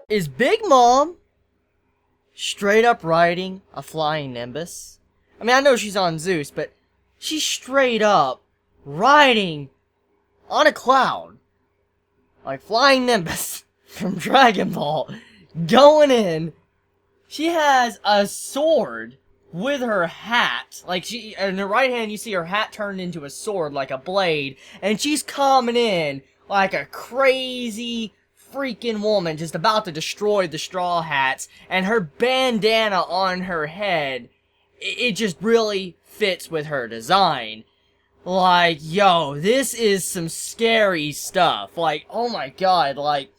Is Big Mom straight up riding a flying Nimbus? I mean, I know she's on Zeus, but she's straight up riding on a cloud. Like flying Nimbus from Dragon Ball. Going in. She has a sword with her hat. Like, in her right hand, you see her hat turned into a sword, like a blade. And she's coming in like a crazy freaking woman just about to destroy the Straw Hats. And her bandana on her head, it just really fits with her design. Like, yo, this is some scary stuff. Like, oh my god, like,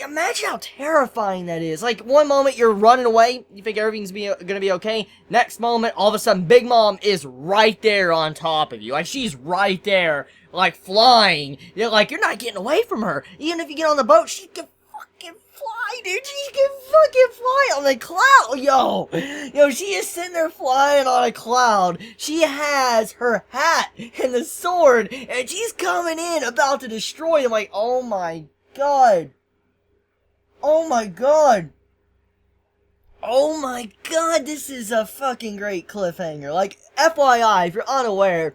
imagine how terrifying that is. Like, one moment you're running away, you think everything's gonna be okay. Next moment, all of a sudden, Big Mom is right there on top of you. Like, she's right there, like, flying. You're like, you're not getting away from her. Even if you get on the boat, she can fucking fly, dude. She can fucking fly on a cloud, yo. Yo, she is sitting there flying on a cloud. She has her hat and the sword, and she's coming in about to destroy them. Like, oh my god. Oh my god. Oh my god, this is a fucking great cliffhanger. Like, FYI, if you're unaware,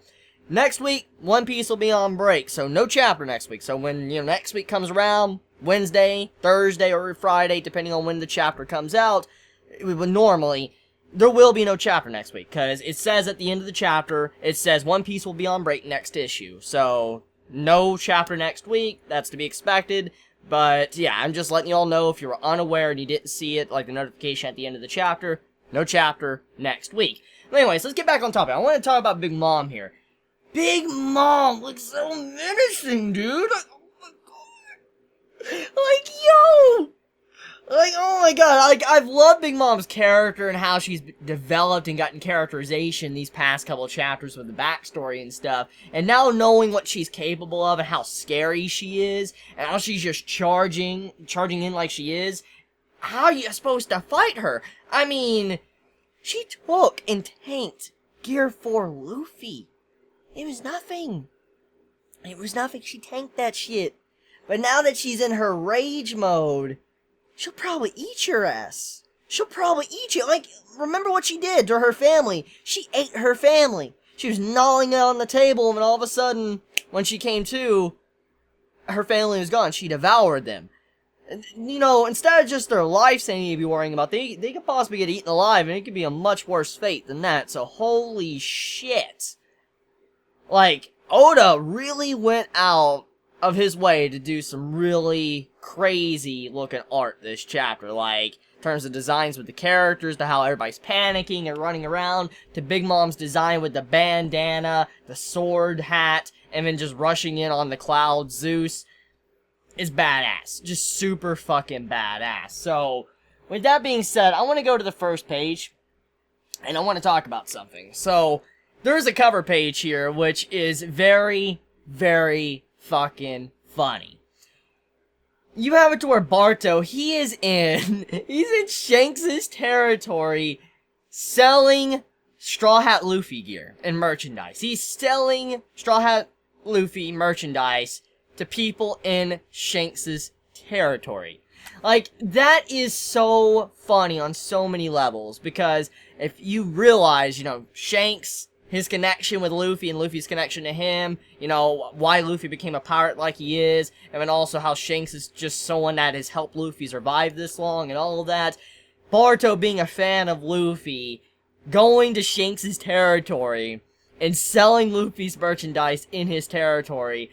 next week, One Piece will be on break, so no chapter next week. So when, next week comes around, Wednesday, Thursday, or Friday, depending on when the chapter comes out, normally, there will be no chapter next week, because it says at the end of the chapter, it says One Piece will be on break next issue. So, no chapter next week, that's to be expected. But, yeah, I'm just letting you all know if you were unaware and you didn't see it, like the notification at the end of the chapter, no chapter next week. But anyways, let's get back on topic. I want to talk about Big Mom here. Big Mom looks so menacing, dude. Like, oh my god. Like, yo. Like, oh my god. Like, I've loved Big Mom's character and how she's developed and gotten characterization these past couple of chapters with the backstory and stuff. And now knowing what she's capable of and how scary she is, and how she's just charging in like she is, how are you supposed to fight her? I mean, she took and tanked Gear 4 Luffy. It was nothing. It was nothing. She tanked that shit. But now that she's in her rage mode, she'll probably eat your ass. She'll probably eat you. Like, remember what she did to her family. She ate her family. She was gnawing on the table, and all of a sudden, when she came to, her family was gone. She devoured them. Instead of just their lives they need to be worrying about, they could possibly get eaten alive, and it could be a much worse fate than that. So, holy shit. Like, Oda really went out of his way to do some really crazy looking art this chapter. Like, in terms of designs with the characters, to how everybody's panicking and running around, to Big Mom's design with the bandana, the sword hat, and then just rushing in on the cloud Zeus. Is badass. Just super fucking badass. So, with that being said, I want to go to the first page, and I want to talk about something. So, there's a cover page here, which is very, very fucking funny. You have it to where Barto, he's in Shanks' territory selling Straw Hat Luffy gear and merchandise. He's selling Straw Hat Luffy merchandise to people in Shanks' territory. Like, that is so funny on so many levels, because if you realize, Shanks, his connection with Luffy and Luffy's connection to him, why Luffy became a pirate like he is, and then also how Shanks is just someone that has helped Luffy survive this long and all of that. Barto being a fan of Luffy, going to Shanks' territory, and selling Luffy's merchandise in his territory.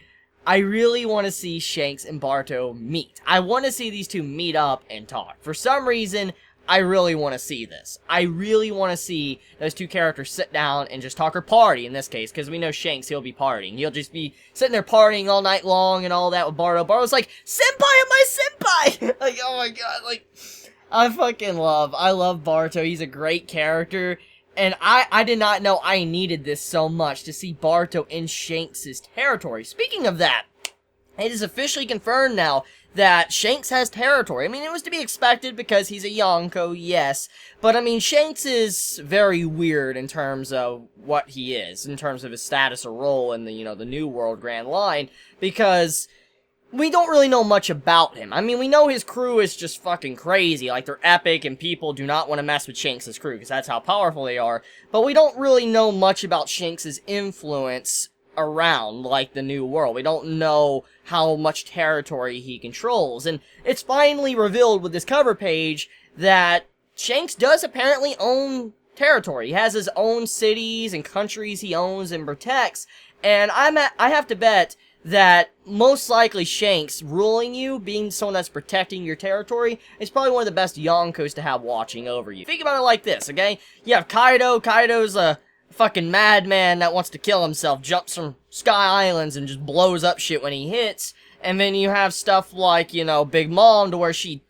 I really want to see Shanks and Barto meet. I want to see these two meet up and talk. For some reason, I really want to see this. I really want to see those two characters sit down and just talk, or party in this case, because we know Shanks, he'll be partying. He'll just be sitting there partying all night long and all that with Barto. Barto's like, "Senpai, am I senpai?" Like, oh my god, like, I love Barto. He's a great character, and I did not know I needed this so much to see Barto in Shanks' territory. Speaking of that, it is officially confirmed now that Shanks has territory. I mean, it was to be expected because he's a Yonko, yes, but I mean, Shanks is very weird in terms of what he is, in terms of his status or role in the, you know, the New World Grand Line, because we don't really know much about him. I mean, we know his crew is just fucking crazy, like, they're epic, and people do not want to mess with Shanks' crew, because that's how powerful they are, but we don't really know much about Shanks' influence around, like, the New World. We don't know how much territory he controls, and it's finally revealed with this cover page that Shanks does apparently own territory. He has his own cities and countries he owns and protects, and I have to bet that most likely Shanks ruling you, being someone that's protecting your territory, is probably one of the best Yonkos to have watching over you. Think about it like this, okay? You have Kaido. Kaido's a fucking madman that wants to kill himself, jumps from Sky Islands and just blows up shit when he hits. And then you have stuff like, you know, Big Mom, to where she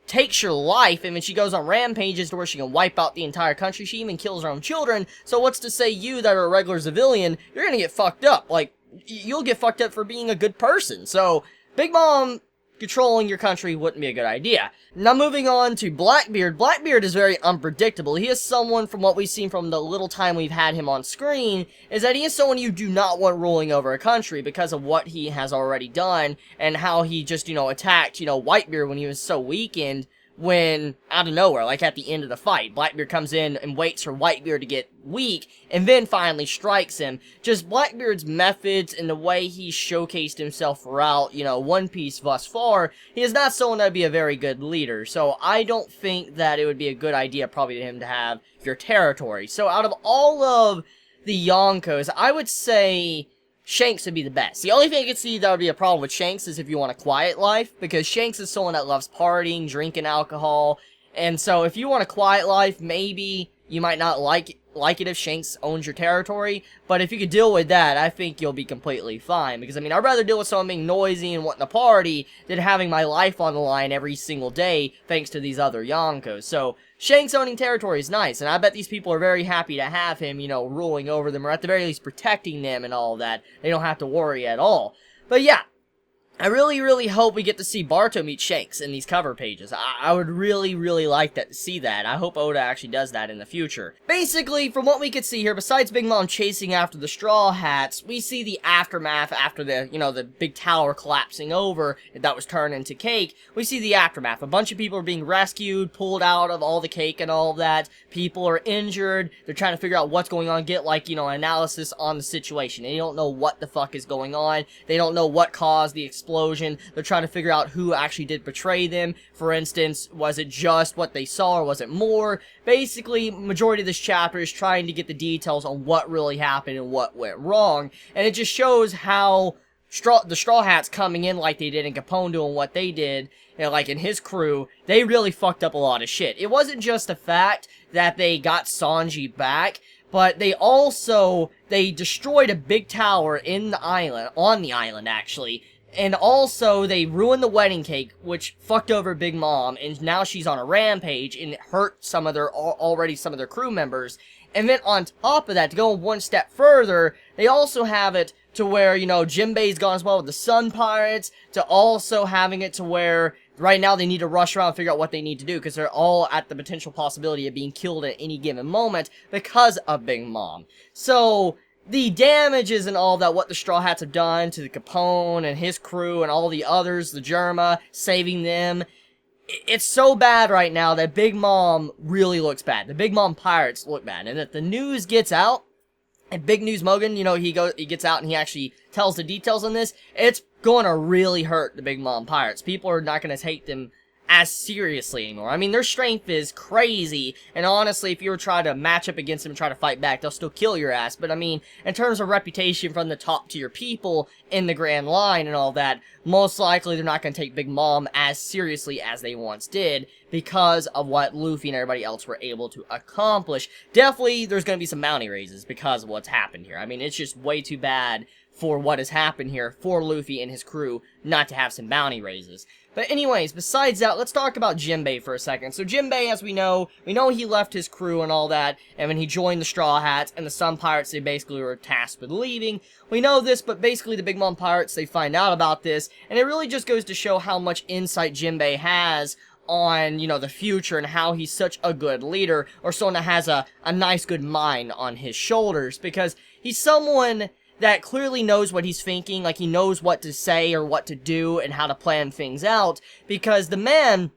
takes your life, and then she goes on rampages to where she can wipe out the entire country. She even kills her own children. So what's to say you that are a regular civilian, you're gonna get fucked up. Like, you'll get fucked up for being a good person. So, Big Mom controlling your country wouldn't be a good idea. Now moving on to Blackbeard. Blackbeard is very unpredictable. He is someone, from what we've seen from the little time we've had him on screen, is that he is someone you do not want ruling over a country because of what he has already done and how he just, you know, attacked, you know, Whitebeard when he was so weakened. When, out of nowhere, like at the end of the fight, Blackbeard comes in and waits for Whitebeard to get weak, and then finally strikes him. Just Blackbeard's methods and the way he showcased himself throughout, you know, One Piece thus far, he is not someone that would be a very good leader. So I don't think that it would be a good idea probably to him to have your territory. So out of all of the Yonkos, I would say Shanks would be the best. The only thing I could see that would be a problem with Shanks is if you want a quiet life, because Shanks is someone that loves partying, drinking alcohol, and so if you want a quiet life, maybe you might not like it if Shanks owns your territory, but if you could deal with that, I think you'll be completely fine, because, I mean, I'd rather deal with someone being noisy and wanting to party than having my life on the line every single day, thanks to these other Yonkos. So, Shanks owning territory is nice, and I bet these people are very happy to have him, you know, ruling over them, or at the very least protecting them and all that. They don't have to worry at all. But yeah, I really, really hope we get to see Barto meet Shanks in these cover pages. I would really, really like to see that. I hope Oda actually does that in the future. Basically, from what we could see here, besides Big Mom chasing after the Straw Hats, we see the aftermath after the, you know, the big tower collapsing over that was turned into cake. We see the aftermath. A bunch of people are being rescued, pulled out of all the cake and all of that. People are injured. They're trying to figure out what's going on, get, like, you know, analysis on the situation. They don't know what the fuck is going on. They don't know what caused the explosion. They're trying to figure out who actually did betray them. For instance, was it just what they saw, or was it more? Basically, majority of this chapter is trying to get the details on what really happened and what went wrong. And it just shows how the Straw Hats coming in like they did in Capone doing what they did, you know, like in his crew, they really fucked up a lot of shit. It wasn't just the fact that they got Sanji back, but they destroyed a big tower in the island, on the island actually. And also, they ruined the wedding cake, which fucked over Big Mom, and now she's on a rampage, and it hurt some of their crew members. And then on top of that, to go one step further, they also have it to where, you know, Jinbei's gone as well with the Sun Pirates, to also having it to where right now they need to rush around and figure out what they need to do, because they're all at the potential possibility of being killed at any given moment because of Big Mom. So the damages and all that, what the Straw Hats have done to the Capone and his crew and all the others, the Germa, saving them, it's so bad right now that Big Mom really looks bad. The Big Mom Pirates look bad. And if the news gets out, and Big News Mogan, you know, he gets out and he actually tells the details on this, it's going to really hurt the Big Mom Pirates. People are not going to take them as seriously anymore. I mean, their strength is crazy, and honestly, if you were trying to match up against them and try to fight back, they'll still kill your ass. But I mean, in terms of reputation from the top tier people in the Grand Line and all that, most likely they're not going to take Big Mom as seriously as they once did because of what Luffy and everybody else were able to accomplish. Definitely, there's going to be some bounty raises because of what's happened here. I mean, it's just way too bad for what has happened here for Luffy and his crew not to have some bounty raises. But anyways, besides that, let's talk about Jinbei for a second. So Jinbei, as we know he left his crew and all that, and when he joined the Straw Hats and the Sun Pirates, they basically were tasked with leaving. We know this, but basically the Big Mom Pirates, they find out about this, and it really just goes to show how much insight Jinbei has on, the future and how he's such a good leader, or someone that has a nice, good mind on his shoulders, because he's someone that clearly knows what he's thinking, like he knows what to say or what to do and how to plan things out, because the man,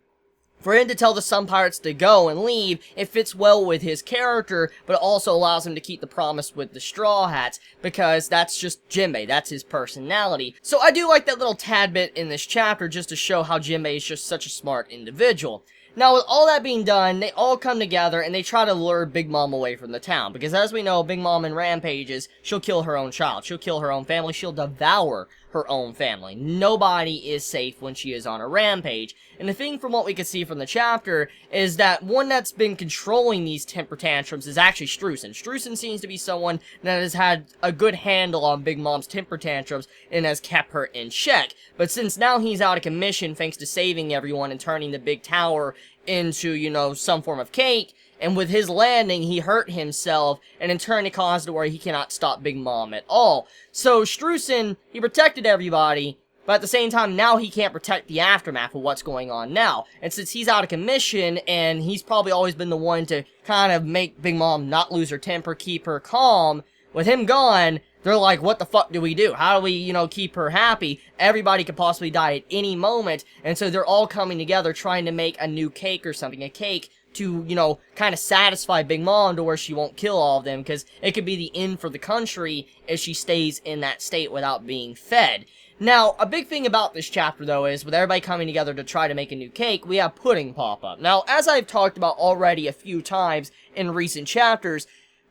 for him to tell the Sun Pirates to go and leave, it fits well with his character, but it also allows him to keep the promise with the Straw Hats, because that's just Jinbei, that's his personality. So I do like that little tad bit in this chapter, just to show how Jinbei is just such a smart individual. Now, with all that being done, they all come together and they try to lure Big Mom away from the town. Because as we know, Big Mom in rampages, she'll kill her own child. She'll kill her own family. She'll devour her own family. Nobody is safe when she is on a rampage. And the thing from what we can see from the chapter is that one that's been controlling these temper tantrums is actually Streusen. Streusen seems to be someone that has had a good handle on Big Mom's temper tantrums and has kept her in check. But since now he's out of commission thanks to saving everyone and turning the big tower into, some form of cake, and with his landing, he hurt himself, and in turn it caused it where he cannot stop Big Mom at all. So Streusen, he protected everybody, but at the same time, now he can't protect the aftermath of what's going on now. And since he's out of commission, and he's probably always been the one to kind of make Big Mom not lose her temper, keep her calm, with him gone, they're like, what the fuck do we do? How do we, keep her happy? Everybody could possibly die at any moment, and so they're all coming together trying to make a new cake or something, a cake to, kind of satisfy Big Mom to where she won't kill all of them, because it could be the end for the country if she stays in that state without being fed. Now, a big thing about this chapter, though, is with everybody coming together to try to make a new cake, we have Pudding pop up. Now, as I've talked about already a few times in recent chapters,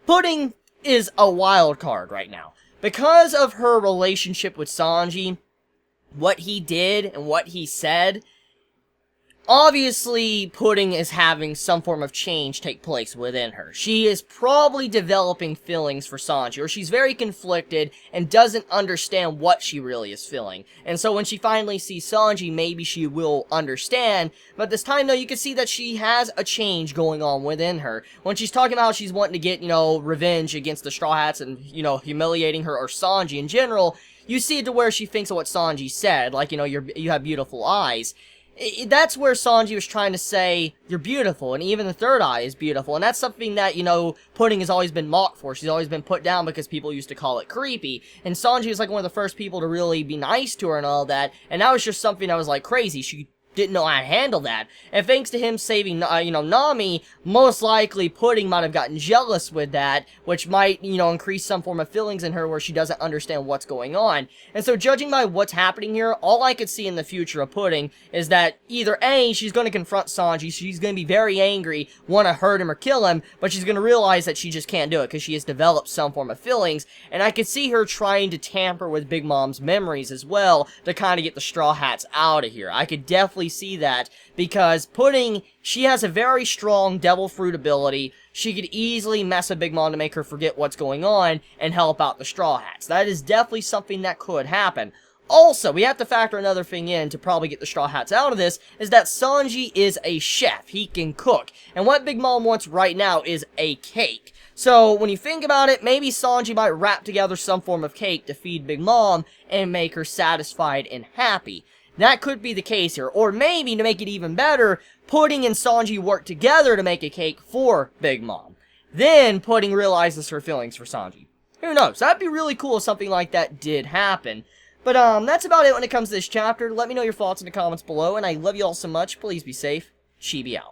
Pudding is a wild card right now. Because of her relationship with Sanji, what he did and what he said, obviously Pudding is having some form of change take place within her. She is probably developing feelings for Sanji, or she's very conflicted and doesn't understand what she really is feeling. And so when she finally sees Sanji, maybe she will understand, but this time though, you can see that she has a change going on within her. When she's talking about how she's wanting to get, revenge against the Straw Hats and, humiliating her or Sanji in general, you see it to where she thinks of what Sanji said, like, you have beautiful eyes. That's where Sanji was trying to say, you're beautiful, and even the third eye is beautiful, and that's something that, Pudding has always been mocked for. She's always been put down because people used to call it creepy, and Sanji was like one of the first people to really be nice to her and all that, and that was just something that was like crazy. She didn't know how to handle that. And thanks to him saving, Nami, most likely Pudding might have gotten jealous with that, which might, increase some form of feelings in her where she doesn't understand what's going on. And so judging by what's happening here, all I could see in the future of Pudding is that either A, she's going to confront Sanji, she's going to be very angry, want to hurt him or kill him, but she's going to realize that she just can't do it because she has developed some form of feelings, and I could see her trying to tamper with Big Mom's memories as well to kind of get the Straw Hats out of here. I could definitely see that, because Pudding, she has a very strong devil fruit ability. She could easily mess with Big Mom to make her forget what's going on and help out the Straw Hats. That is definitely something that could happen. Also, we have to factor another thing in to probably get the Straw Hats out of this, is that Sanji is a chef. He can cook. And what Big Mom wants right now is a cake. So, when you think about it, maybe Sanji might wrap together some form of cake to feed Big Mom and make her satisfied and happy. That could be the case here. Or maybe, to make it even better, Pudding and Sanji work together to make a cake for Big Mom. Then, Pudding realizes her feelings for Sanji. Who knows? That'd be really cool if something like that did happen. But, that's about it when it comes to this chapter. Let me know your thoughts in the comments below, and I love you all so much. Please be safe. Chibi out.